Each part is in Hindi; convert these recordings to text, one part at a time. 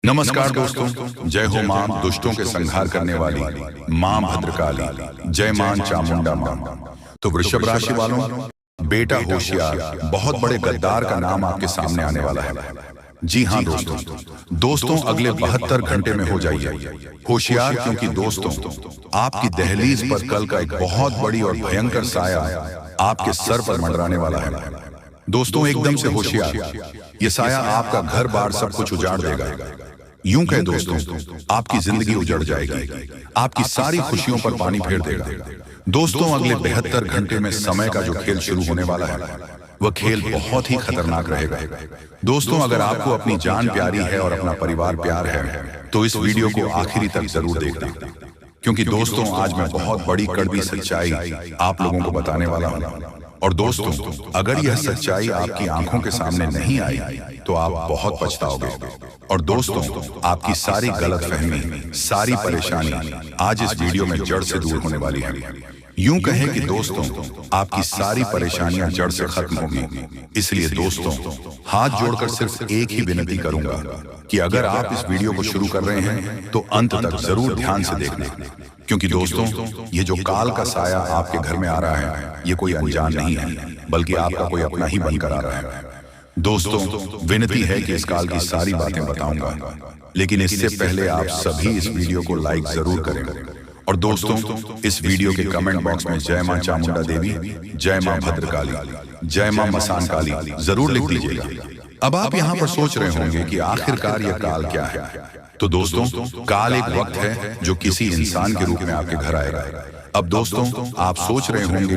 नमस्कार दोस्तों, जय हो मां दुष्टों के संहार करने वाली मां भद्रकाली, जय मां चामुंडा मां। तो वृषभ राशि वालों, बेटा होशियार बहुत बड़े गद्दार का नाम आपके सामने आने वाला है। जी हाँ दोस्तों अगले 72 घंटे में हो जाइए होशियार, क्योंकि दोस्तों आपकी दहलीज पर कल का एक बहुत बड़ी और भयंकर साया आपके सर पर मंडराने वाला है। दोस्तों एकदम से होशियार, ये साया आपका घर बार सब कुछ उजाड़ देगा। यूं कहे दोस्तों, आपकी जिंदगी उजड़ जाएगी, आपकी सारी खुशियों पर पानी फेर देगा। दोस्तों अगले 72 घंटे में समय का जो खेल शुरू होने वाला है, वह खेल बहुत ही खतरनाक रहेगा। दोस्तों अगर आपको अपनी जान प्यारी है और अपना परिवार प्यार है, तो इस वीडियो को आखिरी तक जरूर देखना, क्योंकि दोस्तों आज मैं बहुत बड़ी कड़वी सच्चाई आप लोगों को बताने वाला हूं। और दोस्तों अगर यह सच्चाई आपकी आंखों के सामने नहीं आई, तो आप बहुत पछताओगे। और दोस्तों आपकी सारी गलतफहमी, सारी परेशानी आज इस वीडियो में जड़ से दूर होने वाली है। यूं कहें कि दोस्तों आपकी सारी परेशानियां जड़ से खत्म होगी। इसलिए दोस्तों हाथ जोड़कर सिर्फ एक ही विनती करूंगा कि अगर आप इस वीडियो को शुरू कर रहे हैं तो अंत तक जरूर ध्यान से देखना, क्योंकि दोस्तों ये जो काल का साया आपके घर में आ रहा है, ये कोई अनजान नहीं है, बल्कि आपका कोई अपना ही बनकर आ रहा है। दोस्तों विनती है कि इस काल की सारी बातें बताऊंगा, लेकिन इससे पहले आप सभी इस वीडियो को लाइक जरूर करें। और दोस्तों इस वीडियो के कमेंट बॉक्स में जय मां चामुंडा देवी, जय मां भद्रकाली, जय मां मसान काली जरूर लिख दीजिएगा। अब आप यहाँ पर सोच रहे होंगे कि आखिरकार यह काल क्या है। तो दोस्तों काल एक वक्त है जो किसी इंसान के रूप में आपके घर आएगा। अब दोस्तों आप सोच रहे होंगे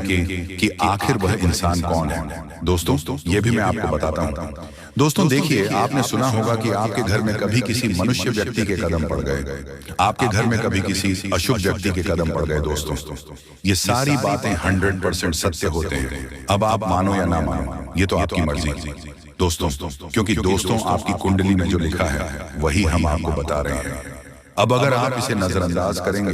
कि आखिर वह इंसान कौन है। दोस्तों ये भी मैं आपको बताता हूँ। दोस्तों देखिए, आपने सुना होगा कि आपके घर में कभी किसी मनुष्य व्यक्ति के कदम पड़ गए, आपके घर में कभी किसी अशुभ व्यक्ति के कदम पड़ गए। दोस्तों ये सारी बातें 100% सत्य होते हैं। अब आप मानो या ना मानो, ये तो आपकी मर्जी दोस्तों, क्योंकि दोस्तों आपकी कुंडली में जो लिखा है वही हम आपको बता रहे हैं। अब अगर आप इसे नजरअंदाज करेंगे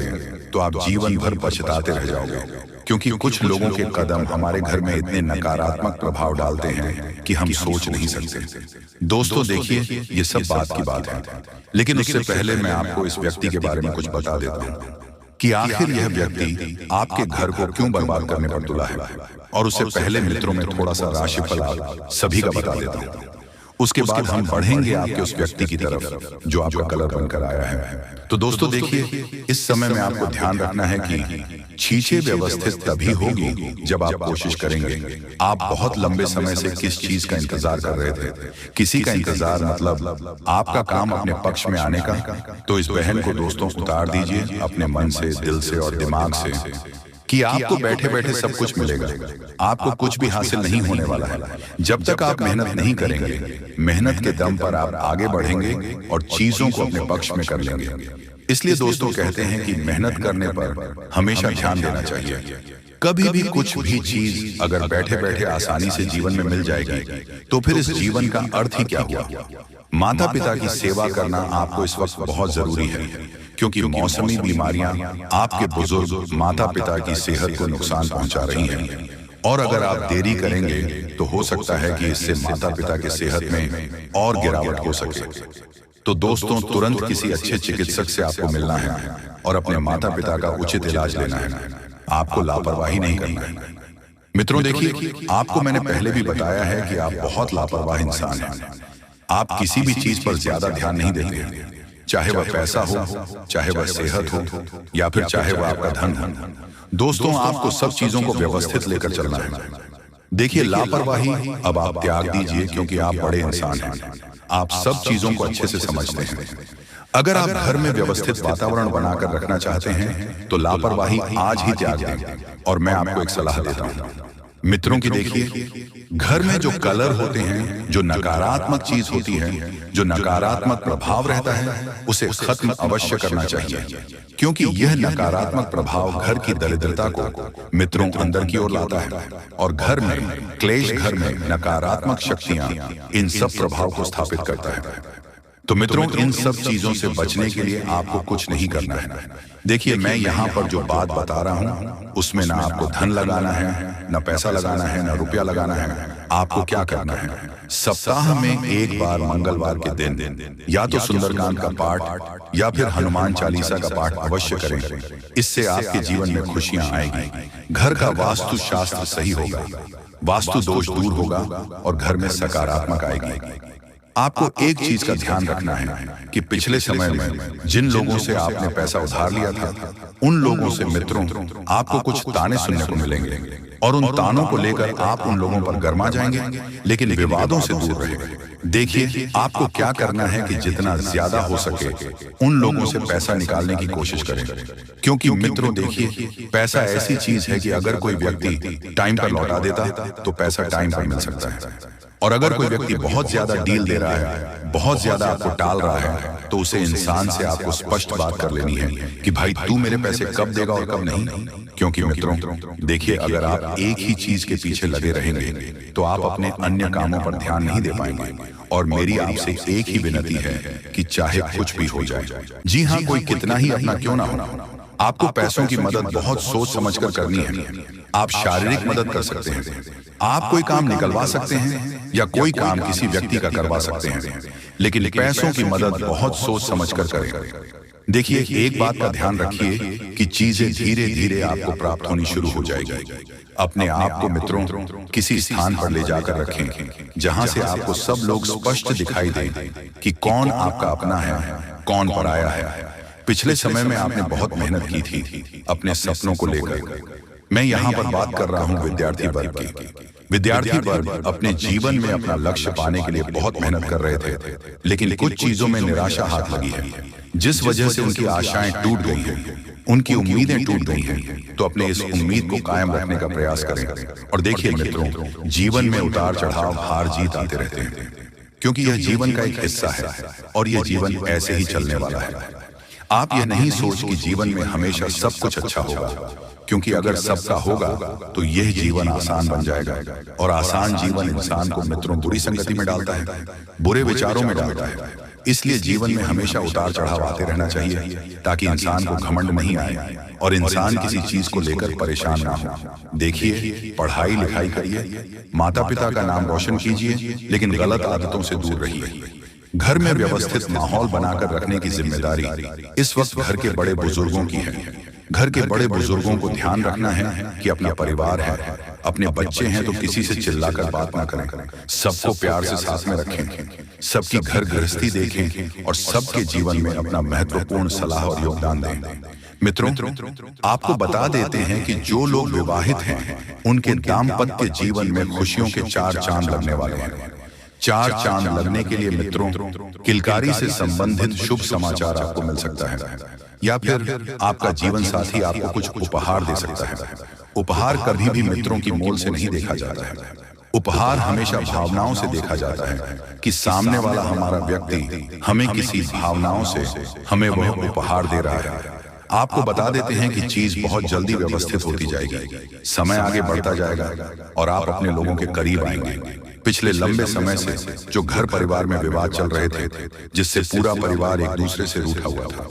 तो आप जीवन भर पछताते रह जाओगे, क्योंकि कुछ लोगों के कदम हमारे घर में इतने नकारात्मक प्रभाव डालते हैं कि हम सोच नहीं सकते। दोस्तों देखिए, ये सब बात की बात है, लेकिन उससे पहले मैं आपको इस व्यक्ति के बारे में कुछ बता देता हूँ कि आखिर यह व्यक्ति आपके घर को क्यों बर्बाद करने पर तुला है। और उससे पहले मित्रों में थोड़ा सा राशिफल आप सभी का बता देता हूँ। उसके बाद हम बढ़ेंगे आपके उस व्यक्ति की तरफ जो आपका कलर बनकर आया है। तो दोस्तों देखिए, इस समय में आपको ध्यान रखना है कि चीजें व्यवस्थित तभी होगी जब आप कोशिश करेंगे। आप बहुत लंबे समय से किस चीज का इंतजार कर रहे थे, किसी का इंतजार मतलब आपका काम अपने पक्ष में आने का, तो इस बहन को दोस्तों उतार दीजिए अपने मन से, दिल से और दिमाग से कि आपको बैठे बैठे सब कुछ मिलेगा। आपको कुछ भी हासिल नहीं होने वाला है जब तक आप मेहनत नहीं करेंगे। मेहनत के दम पर आप आगे बढ़ेंगे और चीजों को अपने पक्ष में कर लेंगे। इसलिए दोस्तों कहते हैं कि मेहनत करने पर हमेशा ध्यान देना चाहिए। कभी भी कुछ भी चीज अगर बैठे बैठे आसानी से जीवन में मिल जाएगी, तो फिर इस जीवन का अर्थ ही क्या हुआ। माता पिता की सेवा करना आपको इस वक्त बहुत जरूरी है, क्योंकि मौसमी बीमारियां आपके बुजुर्ग माता पिता की सेहत को नुकसान पहुंचा रही हैं। और अगर आप देरी करेंगे तो हो सकता है कि इससे माता पिता की सेहत में और गिरावट हो सके। तो दोस्तों तुरंत किसी अच्छे चिकित्सक से आपको मिलना है और अपने माता पिता का उचित इलाज लेना है। आपको लापरवाही नहीं करना है। मित्रों देखिए, आपको मैंने पहले भी बताया है कि आप बहुत लापरवाह इंसान हैं। आप किसी भी चीज पर ज्यादा ध्यान नहीं देते, चाहे वह पैसा हो, चाहे वह सेहत हो, या फिर चाहे वह आपका धन हो। दोस्तों आपको सब चीजों को व्यवस्थित लेकर चलना है। देखिए लापरवाही अब आप त्याग दीजिए, क्योंकि आप बड़े इंसान हैं। आप सब चीजों को अच्छे से समझते हैं। अगर आप घर में व्यवस्थित वातावरण बनाकर रखना चाहते हैं तो लापरवाही आज ही त्याग दें। और मैं आपको एक सलाह देता हूं मित्रों की, देखिए घर में जो कलर होते हैं, जो नकारात्मक चीज होती है, जो नकारात्मक प्रभाव रहता है, उसे खत्म अवश्य करना चाहिए, क्योंकि यह नकारात्मक प्रभाव घर की दरिद्रता को मित्रों अंदर की ओर लाता है। और घर में क्लेश, घर में नकारात्मक शक्तियां इन सब प्रभाव को स्थापित करता है। तो मित्रों इन सब चीजों से बचने के लिए आपको कुछ नहीं करना है। देखिए मैं यहाँ पर जो बात बता रहा हूँ उसमें ना आपको धन लगाना है, ना पैसा लगाना है, ना रुपया लगाना है। आपको क्या करना है, सप्ताह में एक बार मंगलवार के दिन या तो सुंदरकांड का पाठ या फिर हनुमान चालीसा का पाठ अवश्य करें। इससे आपके जीवन में खुशियां आएगी, घर का वास्तु शास्त्र सही होगा, वास्तु दोष दूर होगा और घर में सकारात्मक आएगी। आपको एक चीज का ध्यान रखना है कि पिछले समय में जिन लोगों से आपने पैसा उधार लिया था, उन लोगों से मित्रों आपको कुछ ताने सुनने को मिलेंगे और उन तानों को लेकर आप उन लोगों पर गरमा जाएंगे, लेकिन विवादों से दूर रहें। देखिए, आपको क्या करना है कि जितना ज्यादा हो सके उन लोगों से पैसा निकालने की कोशिश करें, क्योंकि मित्रों देखिए, पैसा ऐसी चीज है कि अगर कोई व्यक्ति टाइम पर लौटा देता तो पैसा टाइम पर मिल सकता है, और अगर कोई व्यक्ति बहुत ज्यादा डील दे रहा है, बहुत ज्यादा आपको टाल रहा है, तो उसे इंसान से आपको स्पष्ट बात कर लेनी है कि भाई तू मेरे पैसे कब देगा और कब नहीं। क्योंकि मित्रों देखिए, अगर आप एक ही चीज के पीछे लगे रहेंगे तो आप अपने अन्य कामों पर ध्यान नहीं दे पाएंगे। और मेरी आपसे एक ही विनती है कि चाहे कुछ भी हो जाए, जी हाँ, कोई कितना ही अपना क्यों ना हो, आपको पैसों की मदद बहुत सोच समझकर करनी है। आप शारीरिक मदद कर सकते हैं, आप कोई काम निकलवा सकते हैं या कोई काम किसी व्यक्ति का करवा सकते हैं, लेकिन पैसों की मदद बहुत सोच समझकर करें। देखिए, एक बात का ध्यान रखिए कि चीजें धीरे धीरे आपको प्राप्त होनी शुरू हो जाएगी। अपने आप को मित्रों किसी स्थान पर ले जाकर रखें जहां से आपको सब लोग स्पष्ट दिखाई दें कि कौन आपका अपना है, कौन पराया है। पिछले समय में आपने बहुत मेहनत की थी अपने सपनों को लेकर। मैं यहाँ पर बात कर रहा हूँ विद्यार्थी वर्ग की। विद्यार्थी वर्ग अपने जीवन में अपना लक्ष्य पाने के लिए बहुत मेहनत कर रहे थे, लेकिन कुछ चीजों में निराशा हाथ लगी है, जिस वजह से उनकी आशाएं टूट गई हैं, उनकी उम्मीदें टूट गई हैं। तो अपने इस उम्मीद को कायम रखने का प्रयास करें। और देखिए मित्रों, जीवन में उतार चढ़ाव, हार जीत आते रहते हैं, क्योंकि यह जीवन का एक हिस्सा है और यह जीवन ऐसे ही चलने वाला है। आप यह नहीं सोच कि जीवन में हमेशा सब कुछ अच्छा होगा, क्योंकि अगर सबका होगा तो यह जीवन आसान बन जाएगा, और आसान जीवन इंसान को मित्रों बुरी संगति में डालता है, बुरे विचारों में डालता है। इसलिए जीवन में हमेशा उतार चढ़ाव आते रहना चाहिए, ताकि इंसान को घमंड नहीं आए और इंसान किसी चीज को लेकर परेशान ना हो। देखिए, पढ़ाई लिखाई करिए, माता पिता का नाम रोशन कीजिए, लेकिन गलत आदतों से दूर रहिए। घर में व्यवस्थित माहौल बनाकर रखने की जिम्मेदारी इस वक्त घर के बड़े बुजुर्गों की है। घर के बड़े बुजुर्गों को ध्यान रखना है कि अपना परिवार है, अपने बच्चे हैं, तो किसी से चिल्लाकर बात ना करें, सबको प्यार से साथ में रखें, सबकी घर गृहस्थी देखें और सबके जीवन में अपना महत्वपूर्ण सलाह और योगदान दें। मित्रों, आपको बता देते हैं कि जो लोग विवाहित हैं उनके दाम्पत्य जीवन में खुशियों के 4 चांद लगने वाले हैं। 4 चांद लगने के लिए मित्रों किलकारी से संबंधित शुभ समाचार आपको मिल सकता है, या फिर आपका जीवन साथी आपको कुछ उपहार दे सकता है। उपहार कभी भी मित्रों की मोल से नहीं देखा जाता है। उपहार हमेशा भावनाओं से देखा जाता है कि सामने वाला हमारा व्यक्ति हमें किसी भावनाओं से हमें वह उपहार दे रहा है। आपको बता देते हैं कि चीज बहुत जल्दी व्यवस्थित होती जाएगी, समय आगे बढ़ता जाएगा और आप अपने लोगों के करीब आएंगे। पिछले लंबे समय से जो घर परिवार में विवाद चल रहे थे, जिससे पूरा परिवार एक दूसरे से रूठा हुआ था,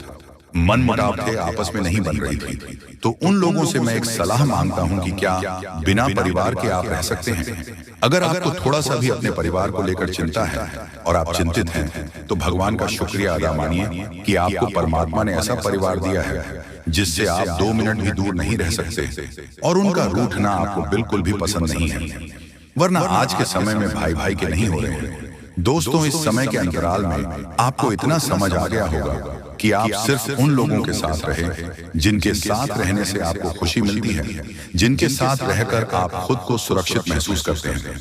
मन मुटाव थे, आपस में नहीं बन रही थी, तो उन लोगों से मैं एक सलाह मांगता हूं कि क्या बिना परिवार के आप रह सकते हैं? अगर आपको थोड़ा सा भी अपने परिवार को लेकर चिंता है और आप चिंतित हैं, तो भगवान का शुक्रिया अदा मानिए कि आपको परमात्मा ने ऐसा परिवार दिया है जिससे आप 2 मिनट भी दूर नहीं रह सकते, और उनका रूठना आपको बिल्कुल भी पसंद नहीं है। वरना आज के समय में भाई भाई के नहीं हो रहे हैं। दोस्तों, इस समय के अंतराल में आपको इतना समझ आ गया होगा कि आप सिर्फ उन लोगों के साथ रहें जिनके साथ रहने से आपको खुशी मिलती है, जिनके साथ रहकर आप खुद को सुरक्षित महसूस करते हैं,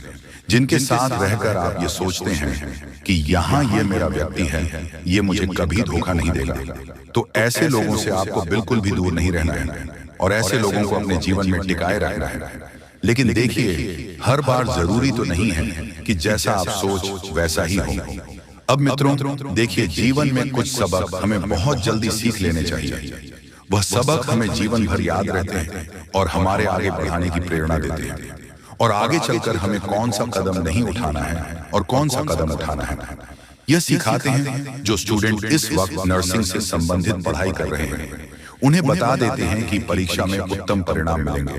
जिनके साथ रहकर आप ये सोचते हैं कि यहाँ ये मेरा व्यक्ति है, ये मुझे कभी धोखा नहीं देगा। तो ऐसे लोगों से आपको बिल्कुल भी दूर नहीं रहना है और ऐसे लोगों को अपने जीवन में टिकाए रखना है। लेकिन देखिए, हर बार जरूरी तो नहीं है कि जैसा आप सोच वैसा ही हो। अब मित्रों देखिए, जीवन में कुछ सबक हमें बहुत जल्दी सीख लेने चाहिए। वह सबक हमें जीवन भर याद रहते हैं और हमारे आगे बढ़ाने की प्रेरणा देते हैं, और आगे चलकर हमें कौन सा कदम नहीं उठाना है और कौन सा कदम उठाना है, यह सिखाते हैं जो स्टूडेंट इस वक्त नर्सिंग से संबंधित पढ़ाई कर रहे हैं। उन्हें बता देते हैं कि परीक्षा में उत्तम परिणाम मिलेंगे।